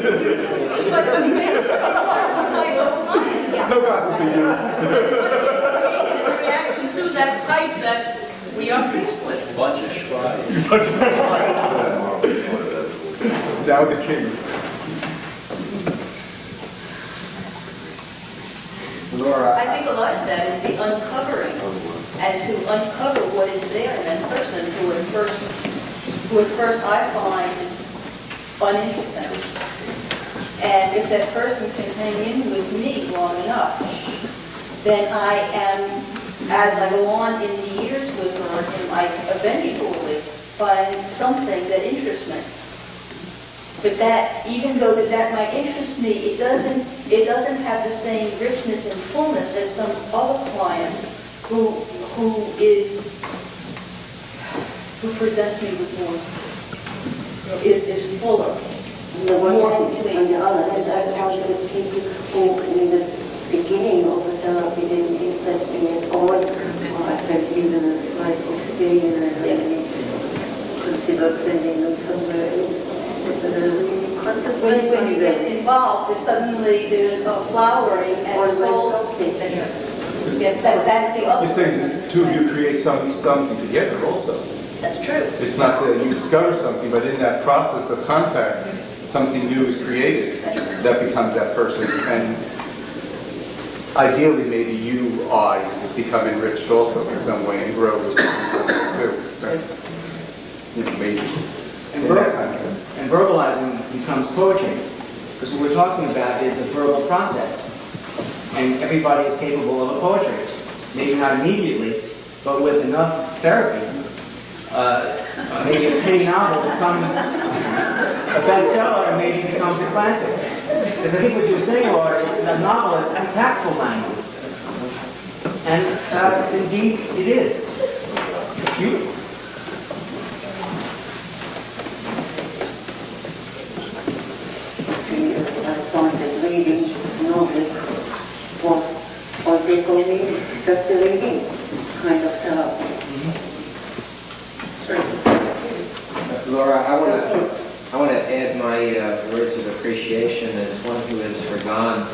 It's like the minute No gossiping here. in reaction to that type that we are faced with. Bunch of scribes. It's now the king. Laura, I think a lot of that is the uncovering, and to uncover what is there in that person who at first I find uninteresting. And if that person can hang in with me long enough, then I am, as I go on in the years with her, and I eventually find something that interests me. But that, even though that might interest me, it doesn't have the same richness and fullness as some other client who presents me with more, is fuller. More complete. On the other hand, I've talked with people who in the beginning of the therapy didn't interest me at all, or I felt even a slight disdain, and I really considered sending them somewhere else. But I really concentrate When on you them. get involved, it suddenly there's a flowering and Always it's all something. Yes, that's the other. You're saying the two of you create something together also. That's true. It's not that you discover something, but in that process of contact, something new is created that becomes that person. And ideally, maybe I become enriched also in some way and grow as something too. Maybe. And verbalizing becomes poetry. Because what we're talking about is a verbal process. And everybody is capable of a poetry. Maybe not immediately, but with enough therapy, maybe a penny novel becomes a bestseller and maybe becomes a classic. Because I think what you're saying, Laura, is that a novel is a tactful language. And indeed, it is. It's beautiful. I started reading novels for they call me just a reading kind of therapy. Laura, I want to add my words of appreciation as one who has forgone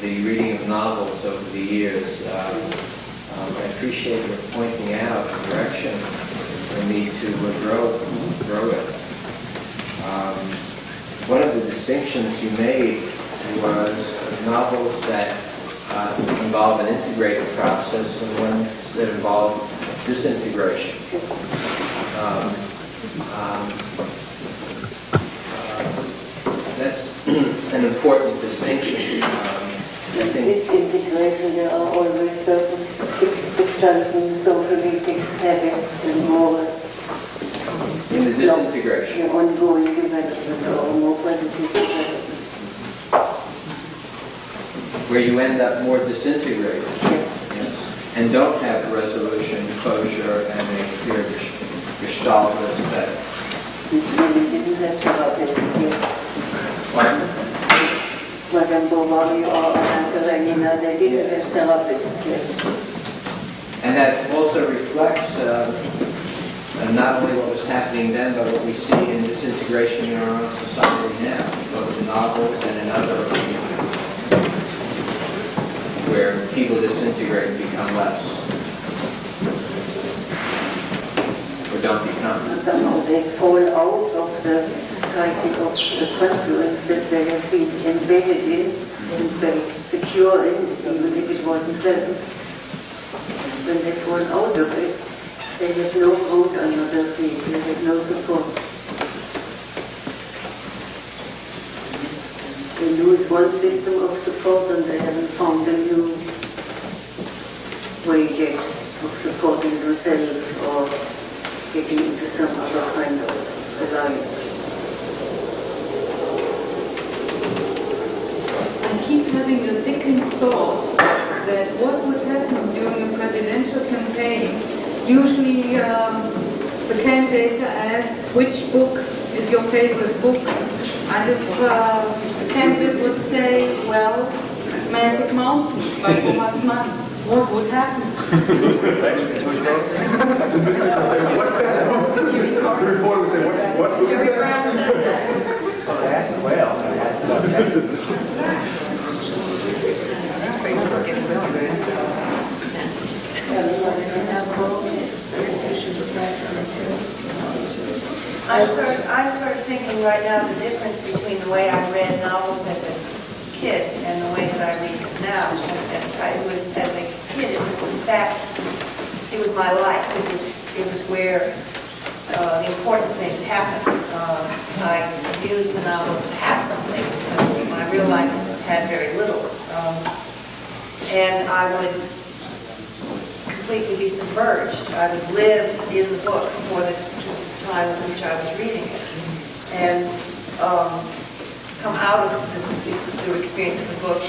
the reading of novels over the years. I appreciate your pointing out the direction for me to grow it. One of the distinctions you made was novels that involve an integrated process and ones that involve disintegration. That's an important distinction. This integration, there are always certain certain socially fixed habits and morals. In the disintegration. Ongoing development or more positive development. Where you end up more disintegrated. Yes. And don't have resolution, closure, and a clear gestalt aesthetic. Since then, we didn't have therapists yet. Madame Bovary or Madame Karenina, they didn't have therapists yet. And that also reflects not only what was happening then, but what we see in disintegration in our own society now, both in novels and in other arenas, where people disintegrate and become less, or don't become. Somehow they fall out of the society of the confluence that they have been embedded in and very secure in, even if it wasn't pleasant. When they fall out of it, they have no root under their feet, they have no support. They lose one system of support and they haven't found a new way yet of supporting themselves or getting into some other kind of alliance. I keep having a thickened thought that what would happen during a presidential campaign, usually the candidates are asked, which book is your favorite book? And if the candidate would say, well, Magic Mountain by Thomas Mann, what would happen? Jerry Brown said that. So I asked the whale, I asked about that. I'm sort of thinking right now the difference between the way I read novels as a kid and the way that I read them now. It was, as a kid, it was in fact, it was my life. It was where the important things happened. I used the novel to have something. My real life had very little. And I would completely be submerged. I would live in the book for the time in which I was reading it. And come out of the experience of the book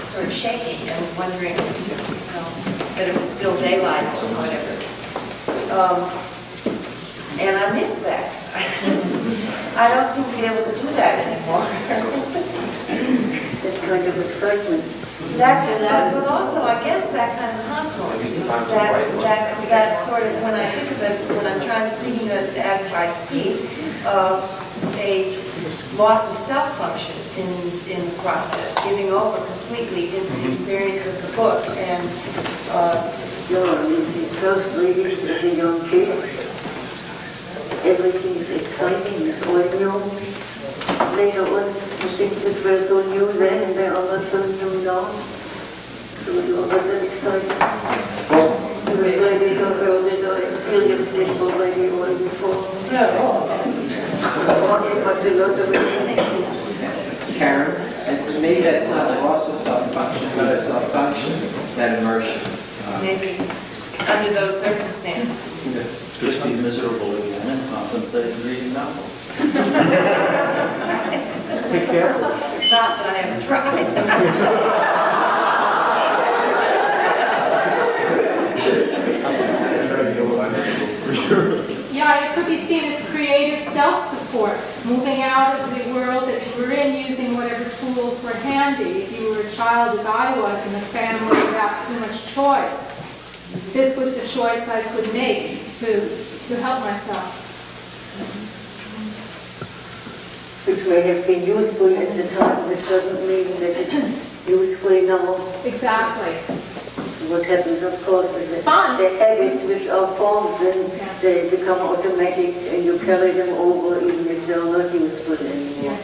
sort of shaking and wondering that it was still daylight or whatever. And I miss that. I don't seem to be able to do that anymore. That kind of excitement. But also, I guess that kind of confluence, that sort of, when I think of it, when I'm thinking of it as I speak, a loss of self-function in the process, giving over completely into the experience of the book. And his first readings as a young kid, everything is exciting, it's all new. Later on, the things which were so new then, they are not so new now. So you are not that excited. You were ready to go that I experienced it already or before. But a lot of it. Karen, and maybe that's not a loss of self-function, but a self-function, that immersion. Maybe under those circumstances. Just be miserable again and compensate reading novels. Be careful. It's not that I haven't tried. Yeah, it could be seen as creative self-support, moving out of the world that you were in, using whatever tools were handy. If you were a child, as I was, in a family without too much choice, this was the choice I could make to help myself. Which may have been useful at the time, which doesn't mean that it's useful now. Exactly. What happens, of course, is that the habits which are formed, then they become automatic and you carry them over even if they're not useful anymore.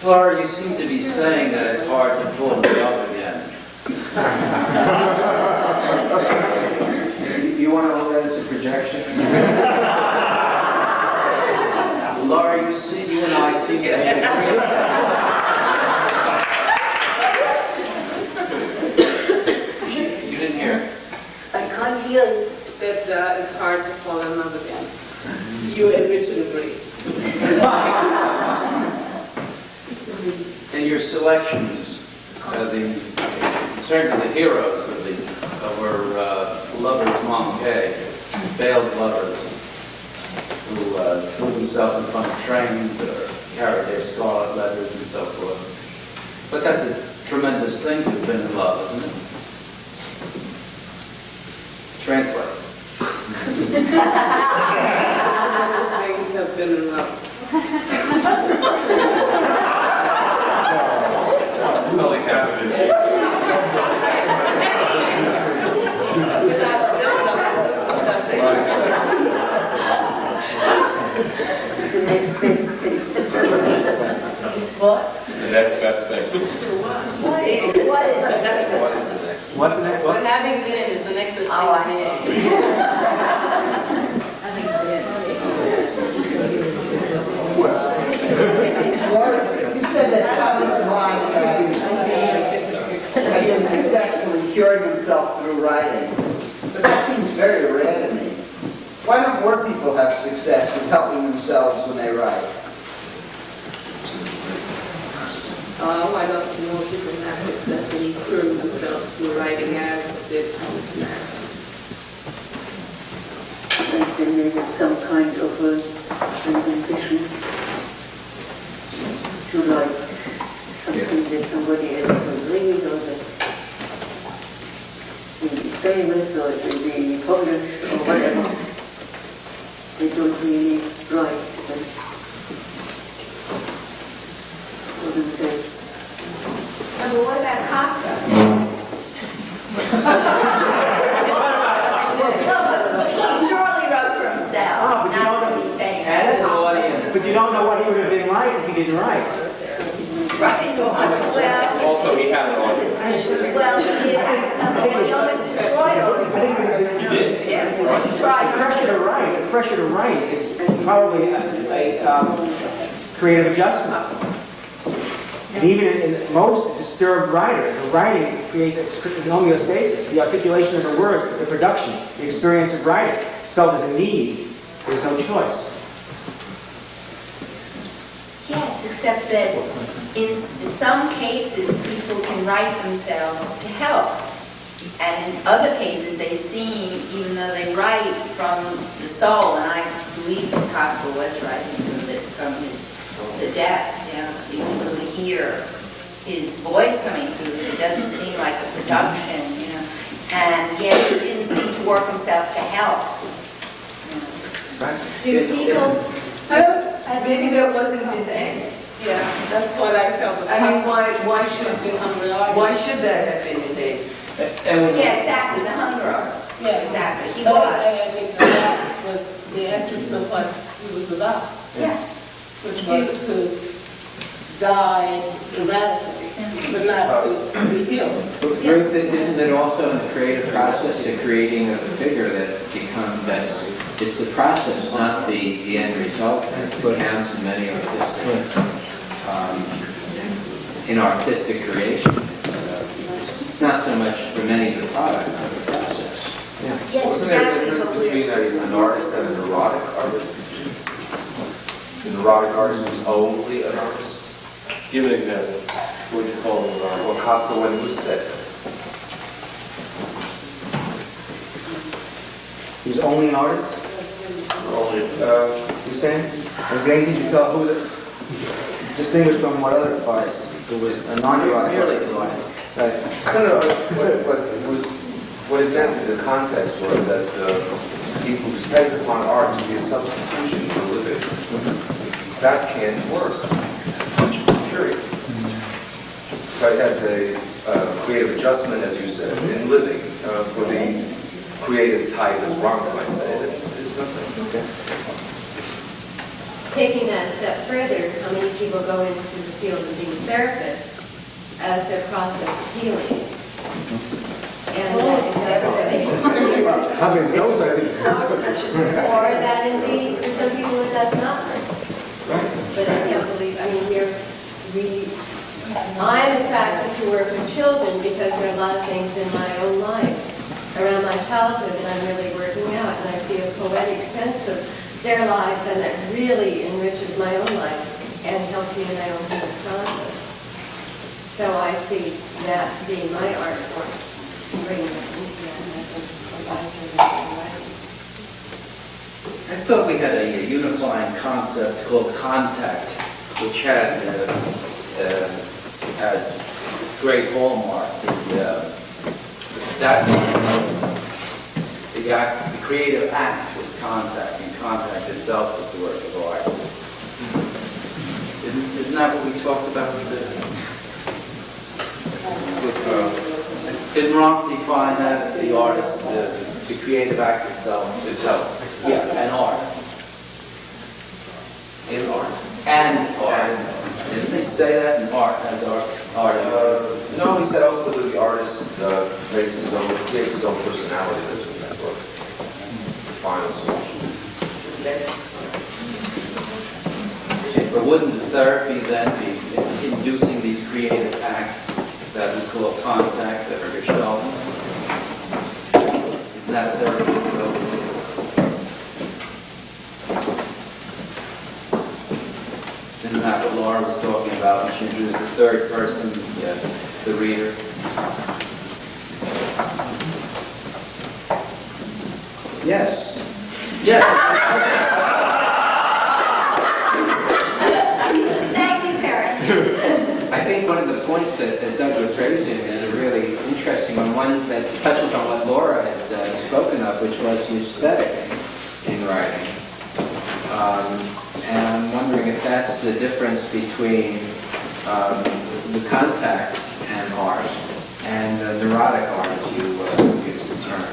Laura, you seem to be saying that it's hard to pull it up again. You want to hold that as a projection? Laura, you and I seem to have agreed. You didn't hear? I can't hear you. That it's hard to fall in love again. You and Richard agree. In your selections, certainly the heroes of our lovers, Mom Kay, failed lovers, who threw themselves in front of trains or carried their scarlet letters and so forth. But that's a tremendous thing to have been in love, isn't it? Translate. Things have been in love. It's only half of it. The next best thing. It's what? The next best thing. What is it? What is the next? What's the next, What having been is the next best thing. Oh, I see. Laura, you said that Thomas Mann had been successfully curing himself through writing, but that seems very rare to me. Why don't more people have success in helping themselves when they write? Why don't more people have successfully cured themselves through writing as did Thomas Mann? And then they have some kind of an ambition to write something that somebody else will read, or that will be famous, or it will be published, or whatever. They don't really write for themselves. But what about Kafka? He surely wrote for himself, not to be famous. But you don't know what he would have been like if he didn't write. Right. Well, Also, he had an audience. well, he did have something. He almost destroyed all his work. He did? Yes. Right. He The tried. pressure to write is probably a creative adjustment. And even in most disturbed writers, the writing creates an homeostasis, the articulation of the words, the production, the experience of writing itself is a need. There's no choice. Yes, except that in some cases, people can write themselves to help. And in other cases, they seem, even though they write from the soul, and I believe that Kafka was writing from the depth, you can really hear his voice coming through. It doesn't seem like a production, and yet he didn't seem to work himself to help. Do people, maybe that wasn't his aim. Yeah, that's what I felt. I mean, why should that have been his aim? Yeah, exactly, the hunger artist. Yeah, Exactly, he But was. I think that was the essence of what he was about, Yeah. which was to die dramatically, but not to be healed. Ruth, isn't it also in the creative process, the creating of a figure it's the process, not the end result that counts in many artistic creation. It's not so much for many the product, but the process. Yes, Wasn't there a exactly, difference but we- between an artist and a neurotic artist? The neurotic artist was only an artist? Give an example. What would you call him? Well, Kafka when he was sick. He was only an artist? Only. You saying? And they did you tell who the distinguished from what other artist who was a non-erotic artist? Right. I don't know, what it meant in the context was that he depends upon art to be a substitution for living. That can't work, period. But as a creative adjustment, as you said, in living, for the creative type, as Ron might say, there's nothing. Okay. Taking that a step further, how many people go into the field of being therapists as their process of healing? And How many of those I think? or that indeed, for some people it does not work. But I can't believe, I'm attracted to work with children because there are a lot of things in my own life around my childhood that I'm really working out, and I see a poetic sense of their lives, and it really enriches my own life and helps me in my own healing process. So I see that being my art form, bringing it into that, and I think provides me with the I thought we had a unifying concept called contact, which has great hallmark. The creative act was contact, and contact itself was the work of art. Isn't that what we talked about didn't Ron define that, the artist, the creative act itself? Yeah, and art. In art. And art. Didn't they say that in art, as art? No, he said ultimately the artist creates his own personality. That's what that book. The final solution. But wouldn't the therapy then be inducing these creative acts that we call contact, that are gestalt? Isn't that therapy? Isn't that what Laura was talking about when she introduced the third person, the reader? Yes. Thank you, Perry. I think one of the points that Doug was raising is a really interesting one that touches on what Laura had spoken of, which was the aesthetic in writing. And I'm wondering if that's the difference between the contact and art and the neurotic art, as you used the term.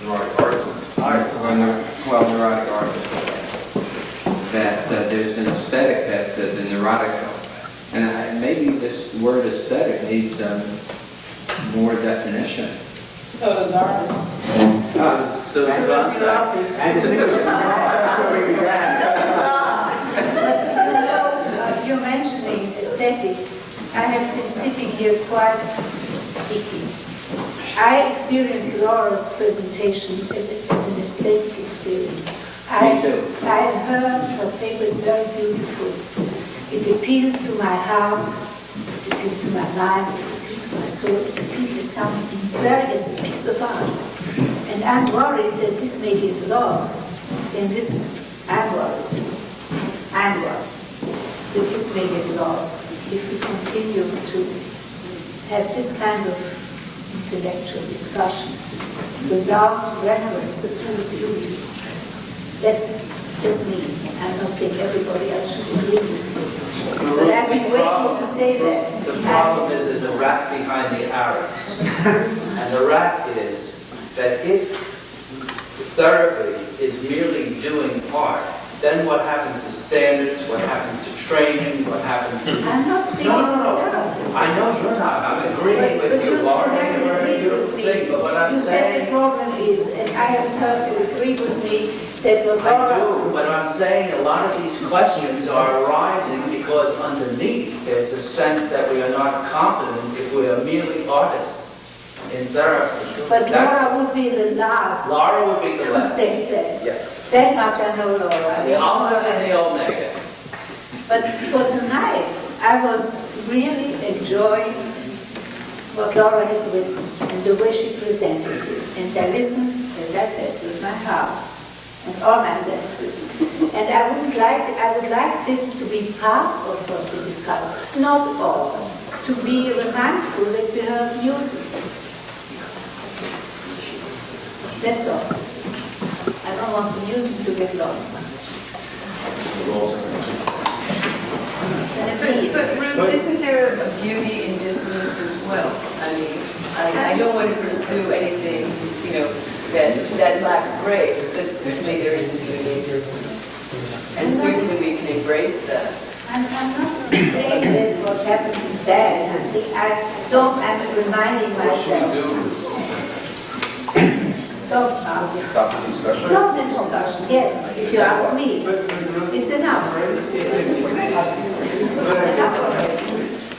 Neurotic artist. Neurotic artist. That there's an aesthetic that the neurotic, and maybe this word aesthetic needs more definition. So does ours. So does You're mentioning aesthetic. I have been sitting here quite picky. I experienced Laura's presentation as an aesthetic experience. Me too. I heard her paper is very beautiful. It appealed to my heart, it appealed to my mind, it appealed to my soul, it appealed to something very as a piece of art. And I'm worried that this may get lost in this. I'm worried that this may get lost if we continue to have this kind of intellectual discussion without reference to the beauty. That's just me. I'm not saying everybody else should agree with you. But I've been waiting to say that. The problem is there's a rat behind the arras. And the rat is that if therapy is merely doing art, then what happens to standards, what happens to training, what happens to... I'm not speaking about it. I know you're not. I'm agreeing with you, Laura. You're a very beautiful thing, but what I'm You said saying... the problem is, and I have heard you agree with me, that what I Laura... do, but I'm saying a lot of these questions are arising because underneath there's a sense that we are not competent if we are merely artists in therapy. But Laura would be the last. Laura would be the to last. state that. Yes. That much I know, Laura. The alpha and the omega. But for tonight, I was really enjoying what Laura had written and the way she presented it. And I listened, as I said, with my heart and all my senses. And I would like this to be part of what we discussed, not all. To be mindful that we heard music. That's all. I don't want the music to get lost. But Ruth, isn't there a beauty in dissonance as well? I mean, I don't want to pursue anything, that lacks grace, but certainly there is a beauty in dissonance. And certainly we can embrace that. I'm not saying that what happened is bad. I'm reminding myself. Stop now. Stop the discussion. Stop the discussion, yes, if you ask me. It's enough.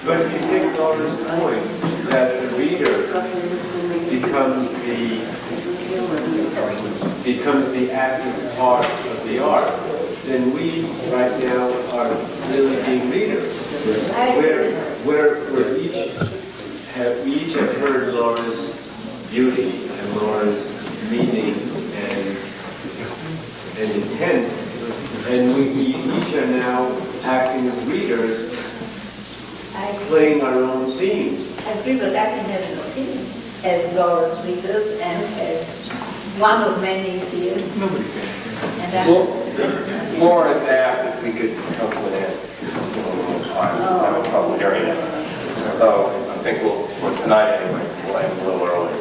But if you take Laura's point that the reader becomes the active part of the art, then we right now are really being readers. Where we each have heard Laura's beauty and Laura's meaning and and intent, and we each are now acting as readers, playing our own themes. I agree, but I can have an opinion as Laura's readers and as one of many here. Nobody can. And that Laura has asked if we could come to an end. I'm having trouble hearing it. So I think we'll, for tonight anyway, we'll end a little early.